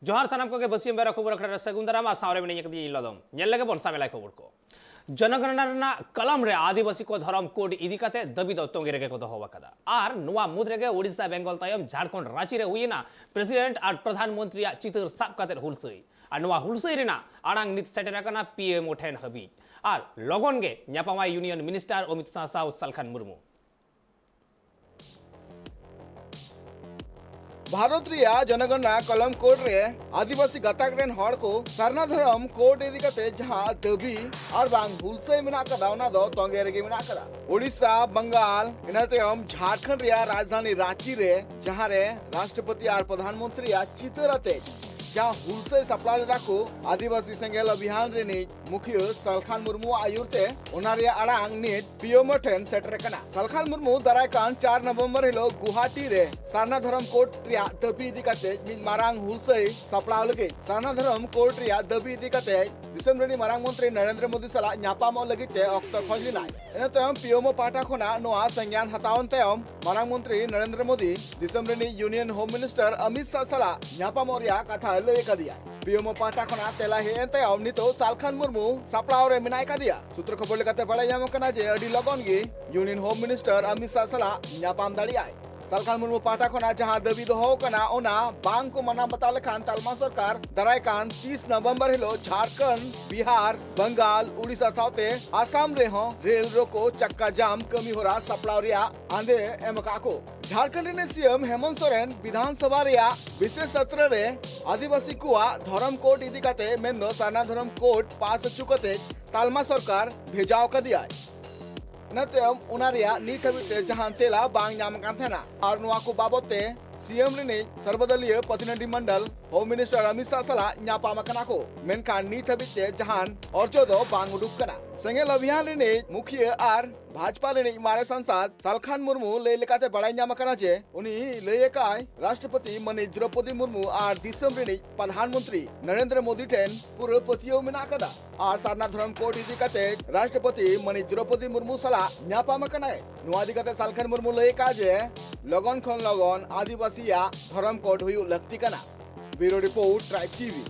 जोहार सानाम को के बसियम बेरा खबर अखड़ा सगुंदरा मा सावरे में यकदी लदम नेल लगे बोनसा मेला खबर को जनगणना कलम रे आदिवासी को धर्म कोड इदी कते दबी दत्तोंगे रेगे को दोहवा कदा आर नुवा मुद रेगे ओडिशा बेंगल तायम झारखंड रांची रे हुईना प्रेसिडेंट आर प्रधानमंत्री चित्र साब कते हुलसई आर नुवा हुलसई रेना आड़ांग नित सेटेरा कना पीएम ओठेन हबी आर लगन गे न्यापामा यूनियन मिनिस्टर अमित शाह साव सलखान मुर्मू भारत रिया जनगणना कलम कोड रे आदिवासी गताक रेन हड़ को सरना धर्म कोड इदी कते जहां दबी और बांग हुलसई मेना कदा ओना दो तोंगे रेगे मेना कदा ओडिशा बंगाल इनाते हम झारखंड रिया राजधानी रांची रे जहां रे राष्ट्रपति और प्रधानमंत्री या चितरते जहां हुलसई सप्लाई दाको आदिवासी सेंगेल अभियान रे नि मुखिया Salkhan Murmu आयुरते ओनारिया अड़ांग knit PM ठेन shutter कना सलखान मुर्मू दरायकान 4 नवंबर हिलो गुवाहाटी रे सरना धर्म कोड रिया दबी इदी कते मारांग हुलसई सप्लाई लगे सरना धर्म कोड रिया दबी इदी कते दिसम रेनी मारांग मंत्री नरेंद्र मोदी सला न्यापामो लगिते ऑक्ट खोजलिना एना तयम पीएम पाटा खोना नोआ संज्ञान हतावन तयम मारांग मंत्री नरेंद्र मोदी दिसम रेनी union home minister Amit Shah सला न्यापामो रिया कथा लय कदिया पीएम पाटा खोना तेला हेते अमनितो सलखान मुर्मू सप्लाव रे मिनाय कदिया सूत्र खबर लेकाते बड़ाय जाम कना जे अडी लगन गे union home minister Amit Shah सला न्यापाम दाड़ियाय सलखान मुर्मू पाटा खोना जहां दबी दोहो कना ओना बांग को मना बताले खान तालमा सरकार दराय कान 30 नवंबर हिलो झारखंड बिहार बंगाल उड़ीसा साउते आसाम रे हो रेल रोको चक्का जाम कमी होरा सप्लाव रिया आंदे एमकाको झारखंड ने सीएम हेमंत सोरेन विधानसभा रिया विशेष सत्र रे आदिवासी कुआ धर्म कोड इदी कते मेनो सरना धर्म कोड पास चुकते तालमा सरकार भेजाव का दिया नतेम उनारिया नीत हबिते जहां तेला बांग नाम कांथेना और नुआ को बाबते सीएम रे सर्वदलीय प्रतिनिधि मंडल होम मिनिस्टर अमित शाह सला न्यापामा कना को मेनका नीत हबिते जहां अर्जो दो बांग उडुक कना सेंगेल अभियान रे मुखिया आर भाजपा रे मारे सांसद सलखान मुर्मू ले लेकाते बड़ाई नाम कना जे उनी ले काय राष्ट्रपति मनी द्रौपदी मुर्मू आर दिसम रे प्रधानमंत्री नरेंद्र मोदी ठेन पूरे पतियो मिना कदा आर सरना धर्म कोड इदी कते राष्ट्रपति मनी द्रौपदी मुर्मू सला न्यापामा कना नुआ इदी कते सलखान मुर्मू ले का जे लगन खन लगन आदिवासी या धर्म कोड हुई लगती कना ब्यूरो रिपोर्ट ट्राइब टीवी।